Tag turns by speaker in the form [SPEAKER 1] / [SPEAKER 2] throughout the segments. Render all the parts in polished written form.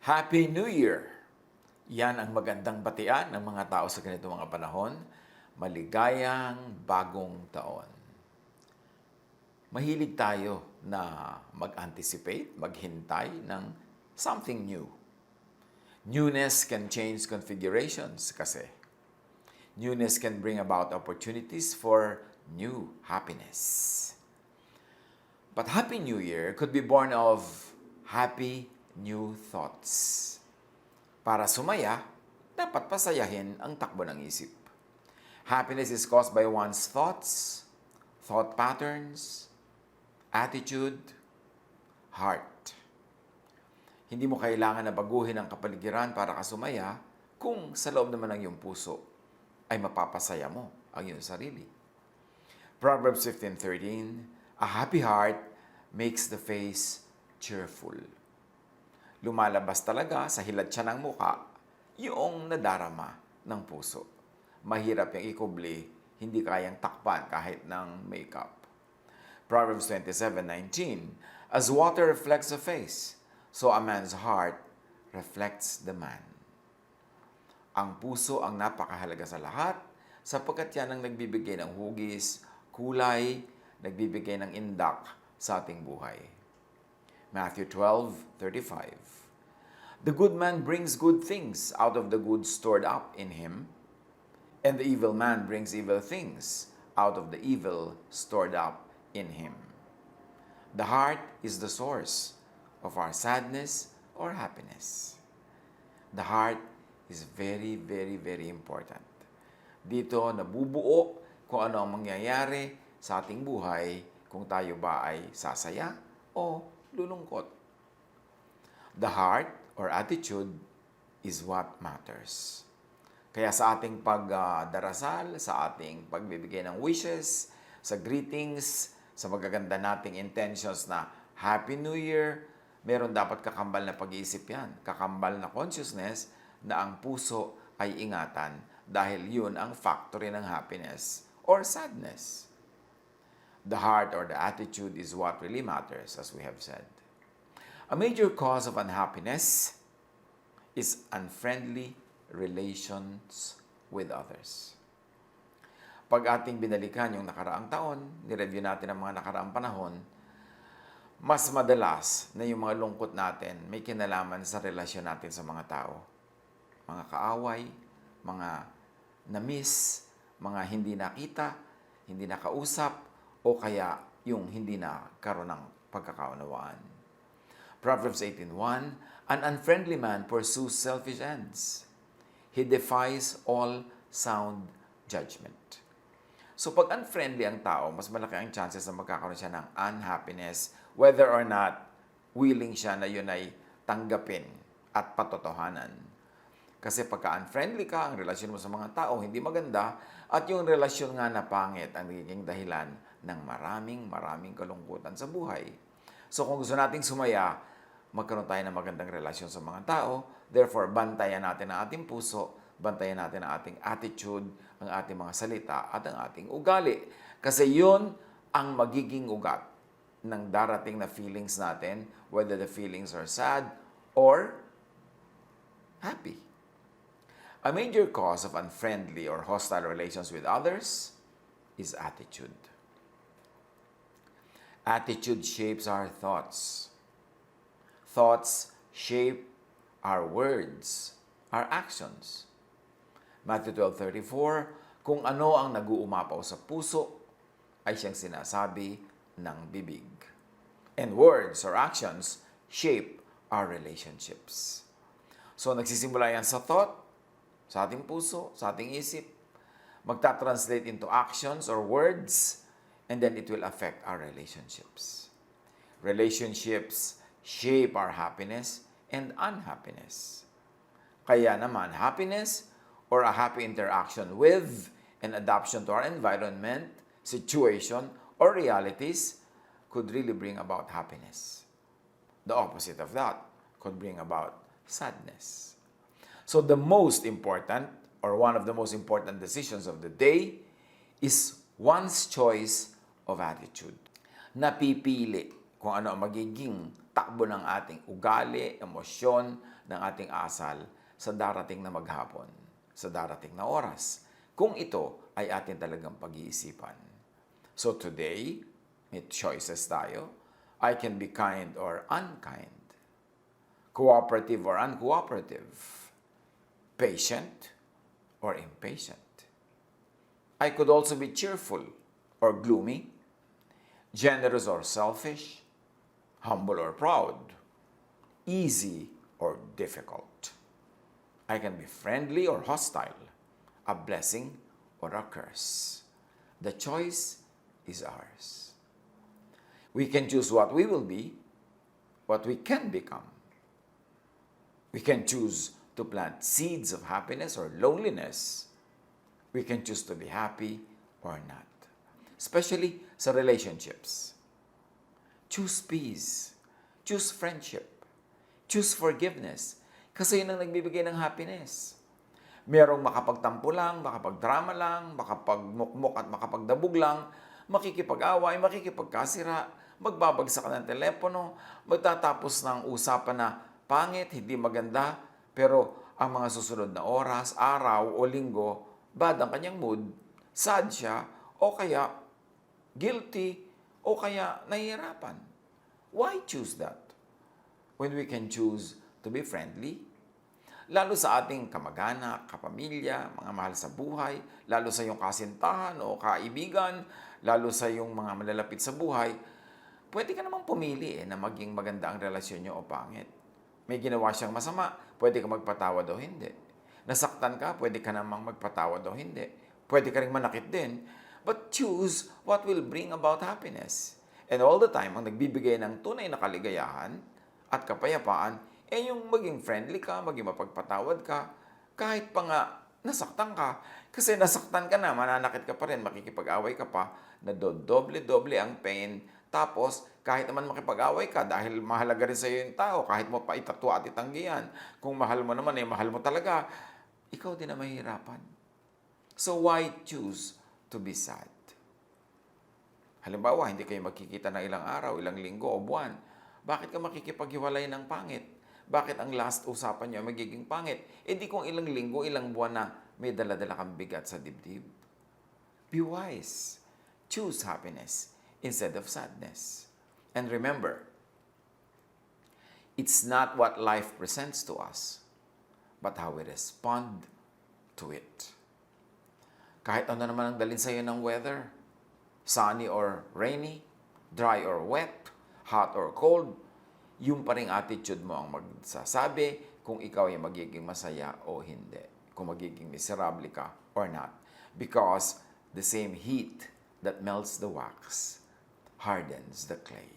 [SPEAKER 1] Happy New Year! Yan ang magandang batian ng mga tao sa ganito mga panahon. Maligayang bagong taon. Mahilig tayo na mag-anticipate, maghintay ng something new. Newness can change configurations kasi. Newness can bring about opportunities for new happiness. But Happy New Year could be born of happy new thoughts. Para sumaya, dapat pasayahin ang takbo ng isip. Happiness is caused by one's thoughts, thought patterns, attitude, heart. Hindi mo kailangan na baguhin ang kapaligiran para ka sumaya kung sa loob naman ng iyong puso ay mapapasaya mo ang iyong sarili. Proverbs 15:13, a happy heart makes the face cheerful. Lumalabas talaga sa hilat siya ng muka yung nadarama ng puso. Mahirap yung ikubli, hindi kayang takpan kahit ng makeup. Proverbs 27:19, as water reflects the face, so a man's heart reflects the man. Ang puso ang napakahalaga sa lahat sapagkat yan ang nagbibigay ng hugis, kulay, nagbibigay ng indak sa ating buhay. Matthew 12:35. The good man brings good things out of the good stored up in him, and the evil man brings evil things out of the evil stored up in him. The heart is the source of our sadness or happiness. The heart is very, very, very important. Dito nabubuo kung ano ang mangyayari sa ating buhay kung tayo ba ay sasaya o lulungkot. The heart or attitude is what matters. Kaya sa ating pagdarasal, sa ating pagbibigay ng wishes, sa greetings, sa magaganda nating intentions na Happy New Year, meron dapat kakambal na pag-iisip yan. Kakambal na consciousness na ang puso ay ingatan dahil yun ang factory ng happiness or sadness. The heart or the attitude is what really matters, as we have said. A major cause of unhappiness is unfriendly relations with others. Pag ating binalikan yung nakaraang taon, nireview natin ang mga nakaraang panahon, mas madalas na yung mga lungkot natin may kinalaman sa relasyon natin sa mga tao. Mga kaaway, mga na-miss, mga hindi nakita, hindi nakausap, o kaya yung hindi na karoon ng pagkakaunawaan. Proverbs 18:1, an unfriendly man pursues selfish ends. He defies all sound judgment. So pag unfriendly ang tao, mas malaki ang chances na magkakaroon siya ng unhappiness whether or not willing siya na yun ay tanggapin at patotohanan. Kasi pagka unfriendly ka, ang relasyon mo sa mga tao hindi maganda at yung relasyon nga na pangit ang nagiging dahilan ng maraming kalungkutan sa buhay. So kung gusto nating sumaya, magkaroon tayo ng magandang relasyon sa mga tao. Therefore, bantayan natin ang ating puso, bantayan natin ang ating attitude, ang ating mga salita, at ang ating ugali. Kasi yun ang magiging ugat ng darating na feelings natin, whether the feelings are sad or happy. A major cause of unfriendly or hostile relations with others is attitude. Attitude shapes our thoughts. Thoughts shape our words, our actions. Matthew 12:34, kung ano ang nag-uumapaw sa puso ay siyang sinasabi ng bibig. And words or actions shape our relationships. So nagsisimula yan sa thought, sa ating puso, sa ating isip, magta-translate into actions or words, and then it will affect our relationships. Relationships shape our happiness and unhappiness. Kaya naman, happiness or a happy interaction with and adaptation to our environment, situation, or realities could really bring about happiness. The opposite of that could bring about sadness. So the most important, or one of the most important decisions of the day is one's choice of attitude. Napipili kung ano ang magiging takbo ng ating ugali, emosyon, ng ating asal sa darating na maghapon, sa darating na oras, kung ito ay atin talagang pag-iisipan. So today, may choices tayo. I can be kind or unkind, cooperative or uncooperative, patient or impatient. I could also be cheerful or gloomy, generous or selfish, humble or proud, easy or difficult. I can be friendly or hostile, a blessing or a curse. The choice is ours. We can choose what we will be, what we can become. We can choose to plant seeds of happiness or loneliness. We can choose to be happy or not. Especially sa relationships. Choose peace. Choose friendship. Choose forgiveness. Kasi yun ang nagbibigay ng happiness. Merong makapagtampo lang, makapagdrama lang, makapagmukmuk at makapagdabog lang, makikipag-away, makikipagkasira, magbabagsak ng telepono, magtatapos ng usapan na pangit, hindi maganda, pero ang mga susunod na oras, araw o linggo, bad ang kanyang mood, sad siya, o kaya guilty, o kaya nahihirapan. Why choose that? When we can choose to be friendly, lalo sa ating kamag-anak, kapamilya, mga mahal sa buhay, lalo sa iyong kasintahan o kaibigan, lalo sa iyong mga malalapit sa buhay, pwede ka namang pumili na maging maganda ang relasyon niyo o pangit. May ginawa siyang masama, pwede ka magpatawad o hindi. Nasaktan ka, pwede ka namang magpatawad o hindi. Pwede ka rin manakit din. But choose what will bring about happiness. And all the time, ang nagbibigay ng tunay na kaligayahan at kapayapaan, yung maging friendly ka, maging mapagpatawad ka, kahit pa nga nasaktan ka. Kasi nasaktan ka na, mananakit ka pa rin, makikipag-away ka pa, na doble-doble ang pain. Tapos, kahit naman makipag-away ka, dahil mahalaga rin sa'yo yung tao, kahit mo pa itatwa at itanggihan, kung mahal mo naman, mahal mo talaga, ikaw din na mahihirapan. So, why choose to be sad? Halimbawa, hindi kayo magkikita ng ilang araw, ilang linggo o buwan. Bakit ka makikipaghiwalay ng pangit? Bakit ang last usapan niyo magiging pangit? Di kung ilang linggo, ilang buwan na may dala-dala kang bigat sa dibdib. Be wise. Choose happiness instead of sadness. And remember, it's not what life presents to us, but how we respond to it. Kahit ano naman ang dalhin sa'yo ng weather, sunny or rainy, dry or wet, hot or cold, yung pa ring attitude mo ang magsasabi kung ikaw ay magiging masaya o hindi. Kung magiging miserable ka or not. Because the same heat that melts the wax hardens the clay.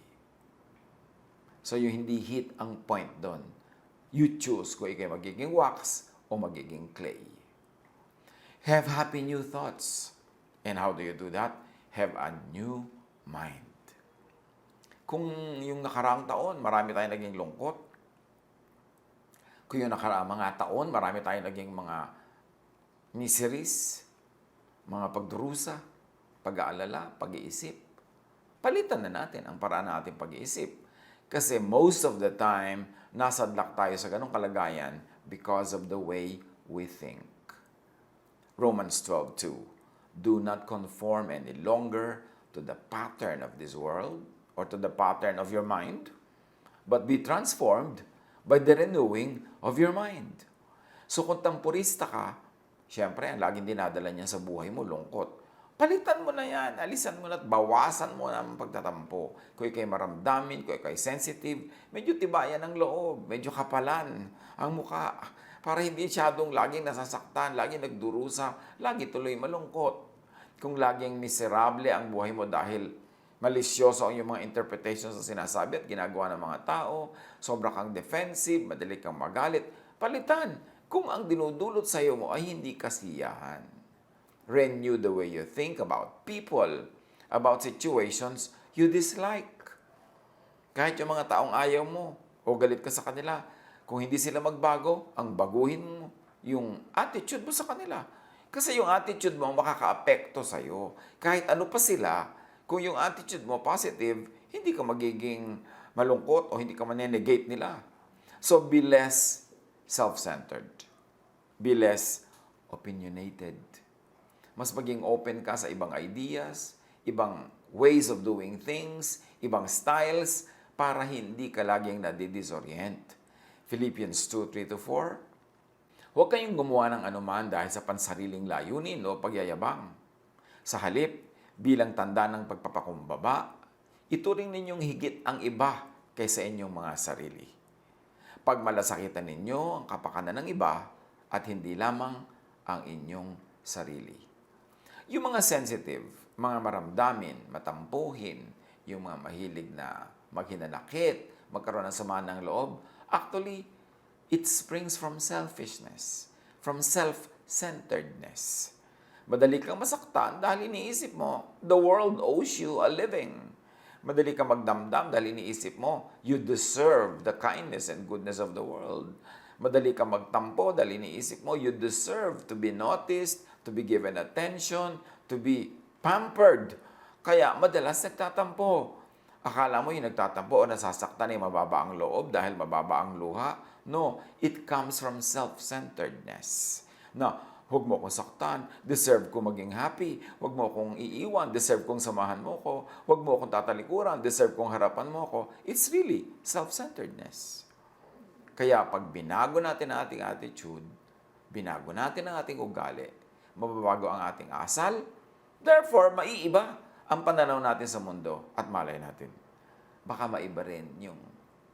[SPEAKER 1] So yung hindi heat ang point doon. You choose kung ikaw ay magiging wax o magiging clay. Have happy new thoughts. And how do you do that? Have a new mind. Kung yung nakaraang taon, marami tayong naging lungkot. Kung yung nakaraang mga taon, marami tayong naging mga miseries, mga pagdurusa, pag-aalala, pag-iisip. Palitan na natin ang paraan ng ating pag-iisip. Kasi most of the time, nasadlak tayo sa ganong kalagayan because of the way we think. Romans 12:2. Do not conform any longer to the pattern of this world, or to the pattern of your mind, but be transformed by the renewing of your mind. So kung tampurista ka, syempre, ang laging dinadala niya sa buhay mo, lungkot. Palitan mo na yan, alisan mo na at bawasan mo na ang pagtatampo. Kung ikay maramdamin, kung ikay sensitive, medyo tibayan ang loob, medyo kapalan ang mukha, para hindi siyadong laging nasasaktan, laging nagdurusa, lagi tuloy malungkot. Kung laging miserable ang buhay mo dahil malisyoso ang iyong mga interpretations na sinasabi at ginagawa ng mga tao, sobra kang defensive, madali kang magalit, palitan kung ang dinudulot sa iyo mo ay hindi kasiyahan. Renew the way you think about people, about situations you dislike. Kahit yung mga taong ayaw mo o galit ka sa kanila, kung hindi sila magbago, ang baguhin mo yung attitude mo sa kanila. Kasi yung attitude mo makaka-apekto sa iyo. Kahit ano pa sila, kung yung attitude mo positive, hindi ka magiging malungkot o hindi ka manenegate nila. So, be less self-centered. Be less opinionated. Mas maging open ka sa ibang ideas, ibang ways of doing things, ibang styles, para hindi ka laging nadidisorient. Philippians 2:3-4. Huwag kayong gumawa ng anuman dahil sa pansariling layunin o pagyayabang. Sa halip, bilang tanda ng pagpapakumbaba, ituring ninyong higit ang iba kaysa inyong mga sarili. Pagmalasakitan ninyo ang kapakanan ng iba at hindi lamang ang inyong sarili. Yung mga sensitive, mga maramdamin, matampuhin, yung mga mahilig na maghinanakit, magkaroon ng sama ng loob, actually, it springs from selfishness, from self-centeredness. Madali kang masaktan dahil iniisip mo, the world owes you a living. Madali kang magdamdam dahil iniisip mo, you deserve the kindness and goodness of the world. Madali kang magtampo dahil iniisip mo, you deserve to be noticed, to be given attention, to be pampered. Kaya madalas nagtatampo. Akala mo yung nagtatampo o nasasaktan ay mababa ang loob dahil mababa ang luha. No, it comes from self-centeredness. Na, huwag mo akong saktan, deserve ko maging happy, huwag mo akong iiwan, deserve kong samahan mo ko, huwag mo akong tatalikuran, deserve kong harapan mo ko. It's really self-centeredness. Kaya pag binago natin ang ating attitude, binago natin ang ating ugali, mababago ang ating asal, therefore, maiiba ang pananaw natin sa mundo at malay natin. Baka maiba rin yung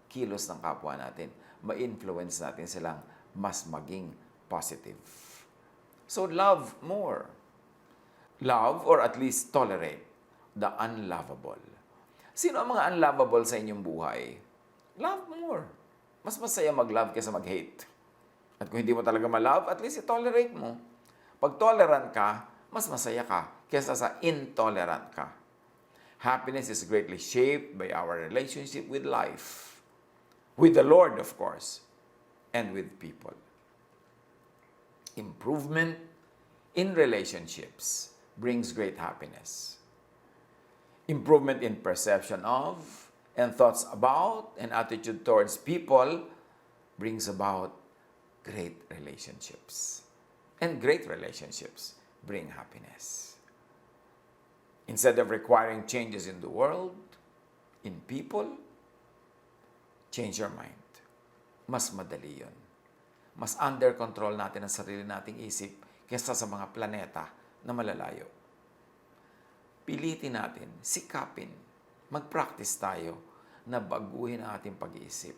[SPEAKER 1] kilos ng kapwa natin, ma-influence natin silang mas maging positive. So, love more. Love or at least tolerate the unlovable. Sino ang mga unlovable sa inyong buhay? Love more. Mas masaya mag-love kaysa mag-hate. At kung hindi mo talaga ma-love, at least i-tolerate mo. Pag tolerant ka, mas masaya ka kaysa sa intolerant ka. Happiness is greatly shaped by our relationship with life. With the Lord, of course, and with people. Improvement in relationships brings great happiness. Improvement in perception of and thoughts about and attitude towards people brings about great relationships. And great relationships bring happiness. Instead of requiring changes in the world, in people, change your mind. Mas madali yun. Mas under control natin ang sarili nating isip kaysa sa mga planeta na malalayo. Pilitin natin, sikapin, mag-practice tayo na baguhin ang ating pag-iisip.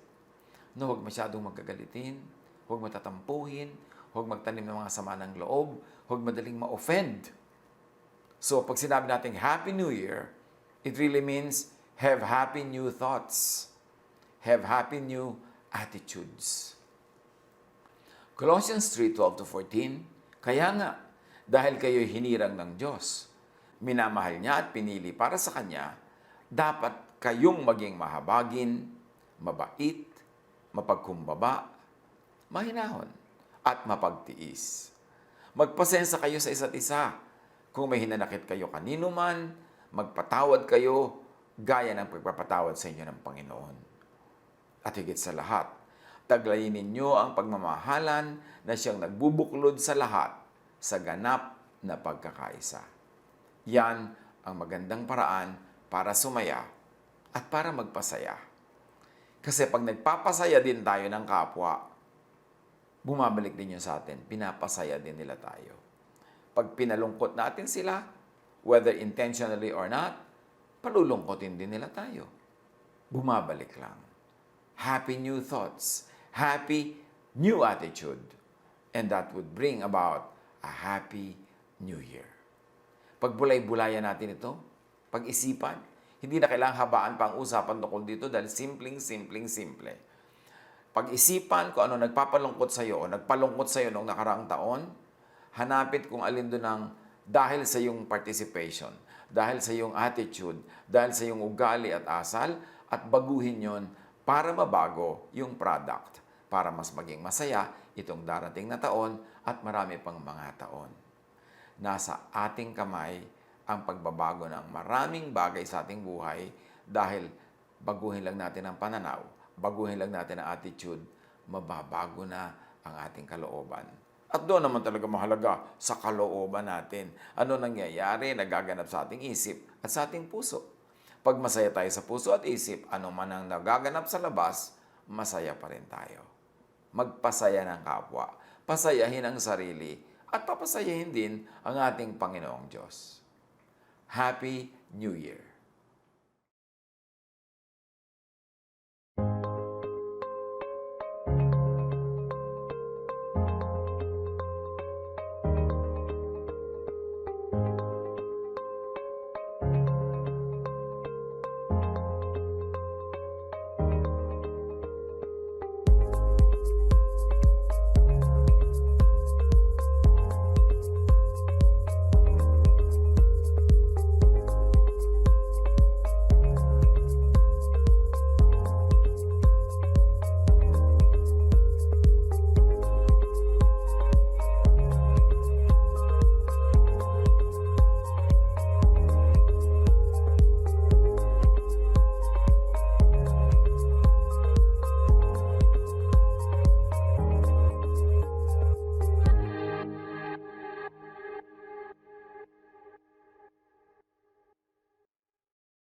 [SPEAKER 1] Na huwag masyadong magkagalitin, huwag matatampuhin, huwag magtanim ng mga sama ng loob, huwag madaling ma-offend. So, pag sinabi natin Happy New Year, it really means have happy new thoughts. Have happy new attitudes. Colossians 3:12-14, kaya nga, dahil kayo'y hinirang ng Diyos, minamahal niya at pinili para sa Kanya, dapat kayong maging mahabagin, mabait, mapagkumbaba, mahinahon, at mapagtiis. Magpasensya kayo sa isa't isa. Kung may hinanakit kayo kanino man, magpatawad kayo gaya ng pagpapatawad sa inyo ng Panginoon. At higit sa lahat, taglayin ninyo ang pagmamahalan na siyang nagbubuklod sa lahat sa ganap na pagkakaisa. Yan ang magandang paraan para sumaya at para magpasaya. Kasi pag nagpapasaya din tayo ng kapwa, bumabalik din yun sa atin, pinapasaya din nila tayo. Pag pinalungkot natin sila, whether intentionally or not, palulungkotin din nila tayo. Bumabalik lang. Happy new thoughts, happy new attitude, and that would bring about a happy new year. Pagbulay-bulayan natin ito, pag-isipan, hindi na kailangang habaan pa ang usapan tungkol dito dahil simple. Pag-isipan kung ano nagpapalungkot sa iyo o nagpalungkot sa iyo noong nakaraang taon, hanapin kung alin doon ang dahil sa iyong participation, dahil sa iyong attitude, dahil sa iyong ugali at asal, at baguhin yon para mabago yung product, para mas maging masaya itong darating na taon at marami pang mga taon. Nasa ating kamay ang pagbabago ng maraming bagay sa ating buhay dahil baguhin lang natin ang pananaw, baguhin lang natin ang attitude, mababago na ang ating kalooban. At doon naman talaga mahalaga sa kalooban natin. Ano nangyayari, nagaganap sa ating isip at sa ating puso. Pag masaya tayo sa puso at isip, ano man ang nagaganap sa labas, masaya pa rin tayo. Magpasaya ng kapwa, pasayahin ang sarili, at papasayahin din ang ating Panginoong Diyos. Happy New Year!